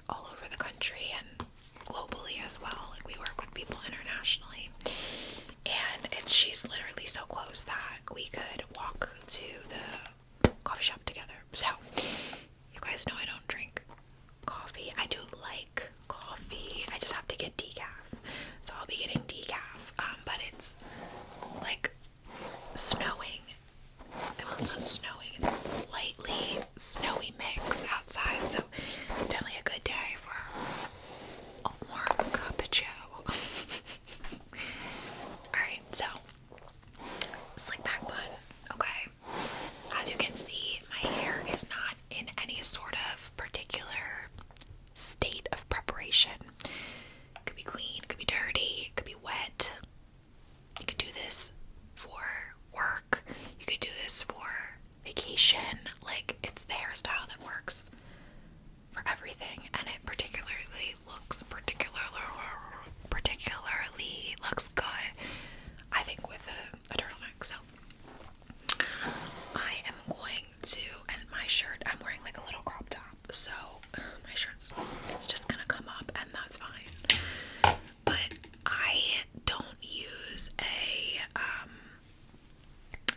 all over the country and globally as well. Like, we work with people internationally, and she's literally so close that we could walk to the coffee shop together. So you guys know I don't drink coffee. I do like coffee, I just have to get decaf, so I'll be getting decaf. But it's like snowing. Well, it's not snowing, it's a lightly snowy mix outside, so it's definitely a good day for a warm cup of joe. Alright, so slick back bun, okay? As you can see, my hair is not in any sort of particular state of preparation. It could be clean, it could be dirty, it could be wet. You could do this for work, you could do this for vacation. Like, it's the hairstyle that works for everything, and it particularly looks good, I think, with a turtleneck. So I am going to, and my shirt, I'm wearing like a little crop top, so my shirt's, it's just gonna come up, and that's fine. But I don't use a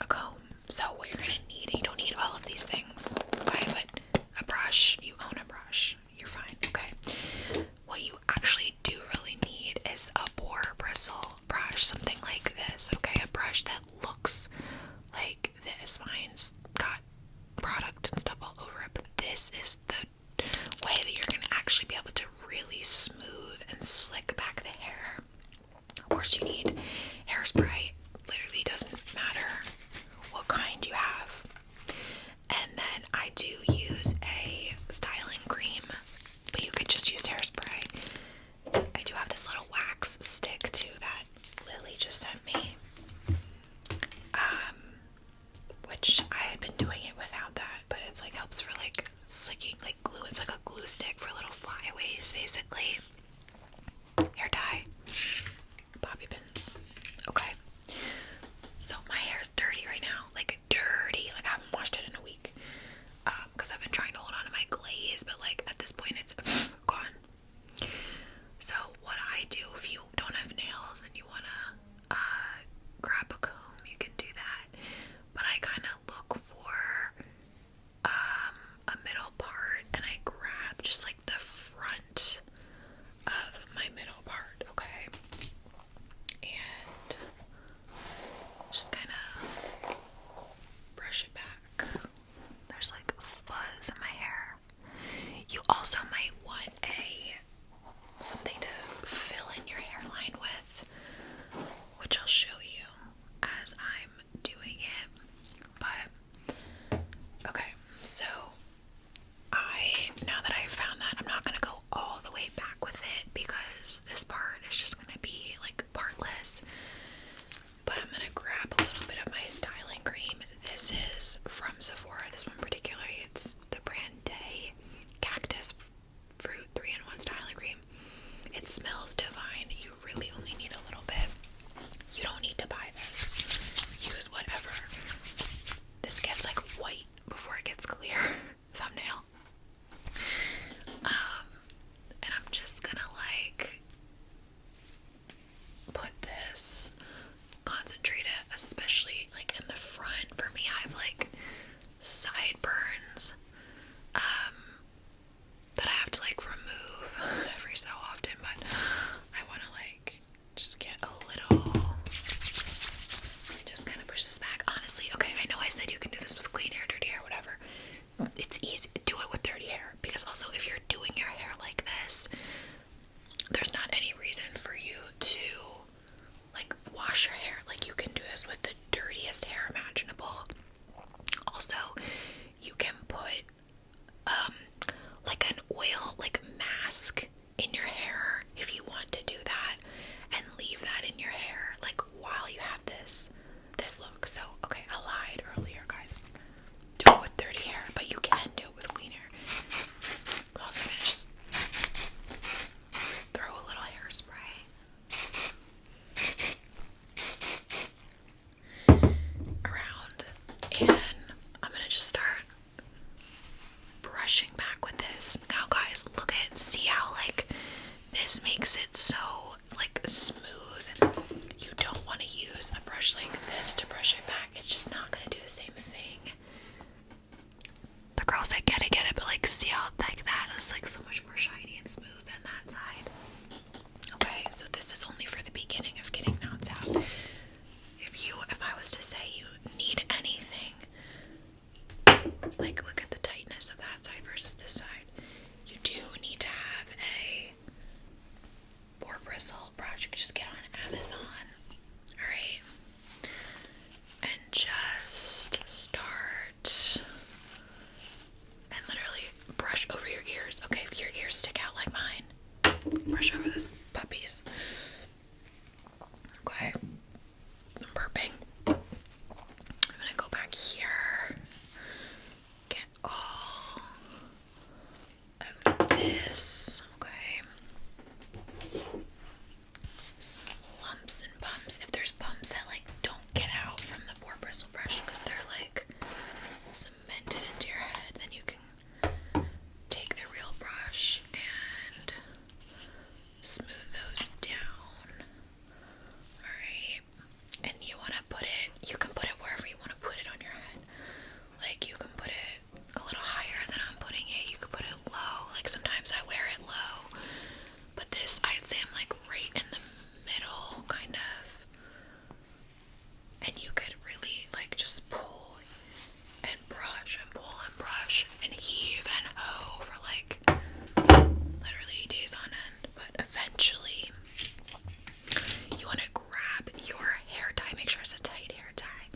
comb. So what you're gonna need, you don't need all of these things, okay? But a brush, you own a brush, you're fine, okay? What you actually do really need is a boar bristle brush, something like this, okay? A brush that looks like this. Mine's got product and stuff all over it, but this is the way that you're gonna actually be able to really smooth and slick back the hair. Of course, you need hairspray. Literally doesn't matter what kind you have. And then I do use a styling cream, but you could just use hairspray. I do have this little wax stick too that Lily just sent me, which I had been doing it without that, but it's like helps for like slicking, like glue. It's like a glue stick for little flyaways, basically. Hair dye, bobby pins. Okay, so my hair's dirty right now, like dirty. Like, I haven't washed it in a week, because I've been trying to hold on to my glaze, but like at this point it's gone. So what I do, if you don't have nails and you wanna grab a comb, you can do that. But I kind of look for a middle part, and I grab just like the front of my middle part, okay? And just kind of brush it back. There's like fuzz in my hair. You also might want something to fill in your hairline with, which I'll show you as I'm doing it. But okay, so now that I've found that, I'm not gonna go all the way back with it because this part is just gonna be like partless. But I'm gonna grab a little bit of my styling cream. This is from Sephora. This one particularly, it's the brand Day Cactus Fruit 3-in-1 styling cream. It smells divine. You really only need a little bit. You don't need to buy this. Use whatever. This gets like white before it gets clear. Thumbnail. And I'm just gonna like put this, concentrate it, especially like in the front. For me, I have like sideburns that I have to like remove every so often, but I want to like just get a little, just kind of push this back. Honestly, okay, I know I said you can do this with clean hair, dirty hair, whatever. It's easy. Do it with dirty hair, because also if you're doing your hair like this, there's not any reason for you to like wash your hair. Like, you can do this with the dirtiest hair imaginable. Also, you can put like an oil like mask in your hair if you want to do that, and leave that in your hair like while you have this look. So okay, I lied earlier, guys. Do it with dirty hair, but you can do it with clean hair. I'm also gonna just throw a little hairspray around, and I'm gonna just start brushing back with this. Now guys, look at it. See how like this makes it so like smooth. You don't want to use a brush like this to brush it back. It's just not gonna do the same thing. The girls that get it, but like see how like that is like so much more shiny and smooth than that side. Okay, so this is only for the beginning of getting knots out. If I was to say you need anything, like look at the tightness of that side versus this side. You do need to have a boar bristle brush. You can just get on Amazon. Alright. And just start and literally brush over your ears. Okay, if your ears stick out like mine, brush over those puppies. Okay. I'm burping. I'm gonna go back here. Get all of this. Okay. Some lumps and bumps. If there's bumps that like don't get out from the boar bristle brush because they're like cemented into your head, then you can take the real brush and smooth those down. Alright. And you want to put it, you can put it wherever you want to put it on your head. Like you can put it a little higher than I'm putting it. You can put it low. Like sometimes I wear it low. But this, I'd say I'm like right in the middle, kind of. And you could really like just pull and brush and pull and brush and heave and hoe for like literally days on end. But eventually you want to grab your hair tie. Make sure it's a tight hair tie.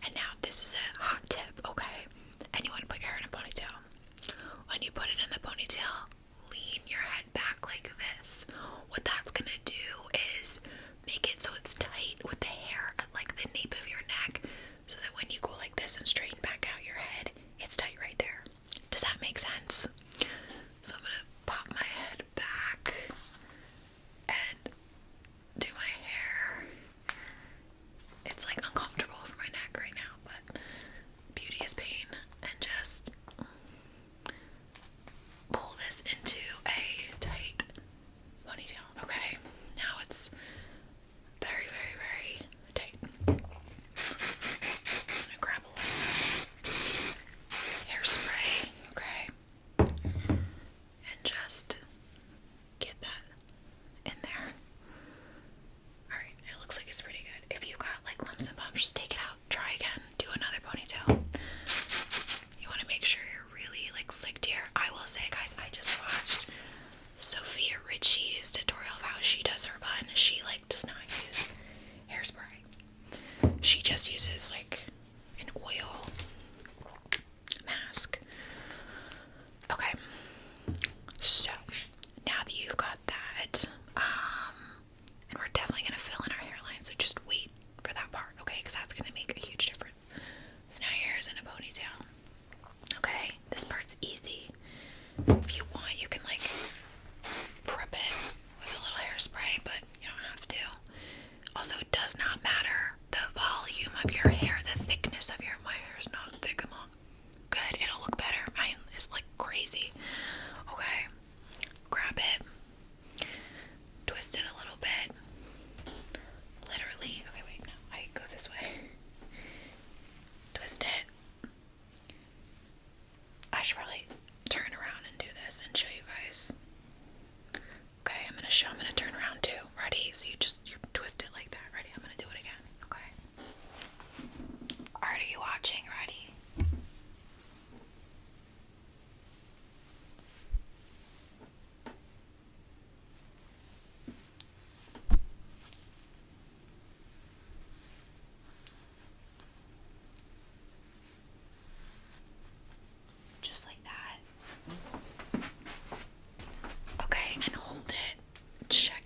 And now this is a hot tip, okay? And you want to put your hair in a ponytail. When you put it in the ponytail, lean your head back like this. What that's gonna do is make it so it's tight with the hair at like the nape of your neck, so that when you go like this and straighten back out your head, it's tight right there. Does that make sense? So I'm gonna pop my head back and do my hair. It's like uncomfortable for my neck right now, but beauty is pain. And just pull this into a tight ponytail. Okay, now it's very, very, very tight. I'm gonna grab a little hairspray, okay, and just get that in there. Alright, it looks like it's pretty good. If you've got like lumps and bumps, just take it out. Try again. Do another ponytail. You want to make sure you're really like slicked here. I will say, guys, I just watched Sophia Richie's tutorial of how she does her bun. She like does not use hairspray. She just uses like an oil mask. Okay. So now that you've got that, and we're definitely gonna fill in our hairline, so just wait for that part, okay? Because that's gonna make a huge difference. So now your hair's in a ponytail. Okay, this part's easy. If you want, you can like prep it with a little hairspray, but you don't have to. Also, it does not matter the volume of your hair, the thickness of my hair is not thick and long. Good, it'll look better. Mine is like crazy. Okay, grab it, twist it a little bit. Literally, okay, wait, no, I go this way. Twist it. I should probably turn around and do this and show you guys. Okay, I'm gonna turn around too. Ready? So you twist it like that. Ready? I'm gonna do it again. Okay. Alright, are you watching? Ready? Just like that. Okay, and hold it. Check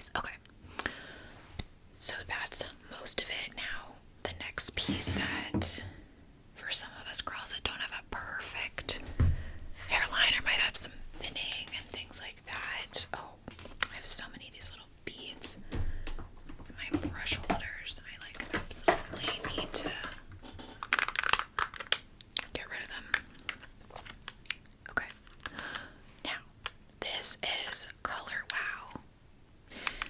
piece. Okay. So that's most of it. Now, the next piece that, for some of us girls that don't have a perfect hairline or might have some thinning and things like that. Oh, I have so many of these little beads in my brush holders. I like absolutely need to get rid of them. Okay. Now, this is Color Wow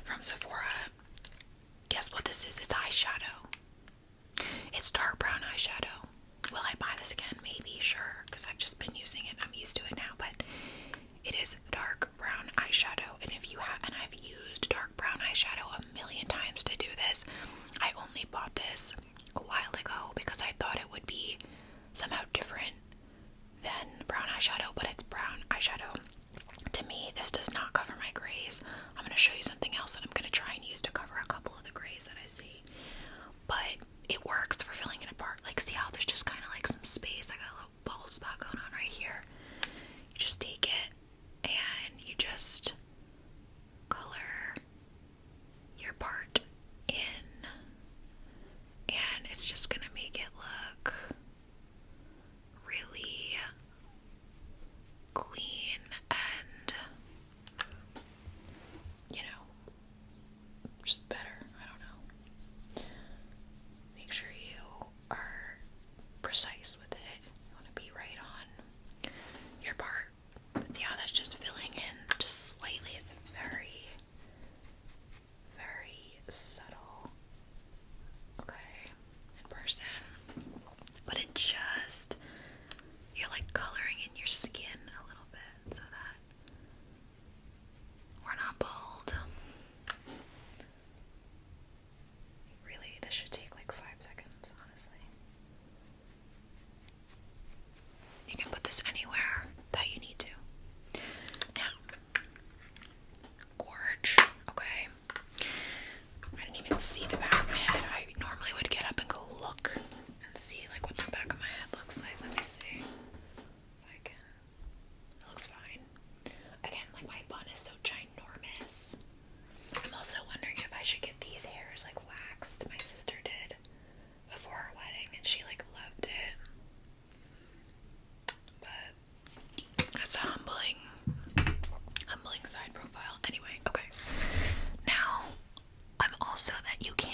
from Sephora. Guess what this is? It's eyeshadow. It's dark brown eyeshadow. Will I buy this again? Maybe, sure, because I've just been using it and I'm used to it now, but it is dark brown eyeshadow, and if you have, and I've used dark brown eyeshadow a million times to do this. I only bought this a while ago because I thought it would be somehow different than brown eyeshadow, but it's brown eyeshadow. To me, this does not cover my grays. I'm going to show you something else that I'm going to try and use to cover a couple of the grays that I see. But it works for filling it apart. Like, see how there's just kind of like some space? I got a little bald spot going on right here. You just take it and you just color your part in. And it's just going to make it look really clean and, you know, just better. I don't know. Make sure you are precise with it. You want to be right on your part. See how that's just filling in just slightly. It's very, very subtle. Okay, in person. But it just, you're like coloring in your skin a little bit so that we're not bald. Really, this should take like 5 seconds, honestly. You can put this anywhere that you need to. Now, gorge, okay? I didn't even see the back of my head. I normally would get up and go look and see like what the back of my head looks like. Let me see if I can. It looks fine. Again, like my bun is so ginormous. I'm also wondering if I should get these hairs like waxed. My sister did before her wedding and she like loved it. But that's a humbling side profile. Anyway, okay. Now, I'm also that you can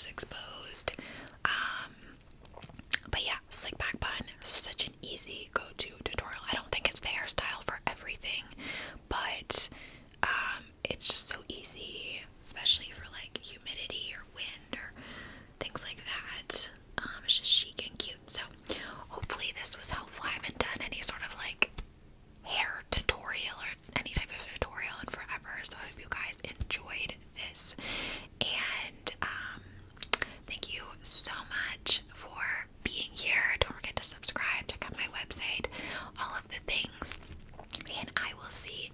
nose exposed. But yeah, slick back bun, such an easy go-to tutorial. I don't think it's the hairstyle for everything, but it's just so easy, especially for like humidity or wind or things like that. It's just chic and cute. So hopefully this was helpful. I haven't done any sort of like hair tutorial or any type of tutorial in forever, so I hope you guys enjoyed this. And thank you so much for being here. Don't forget to subscribe, check out my website, all of the things, and I will see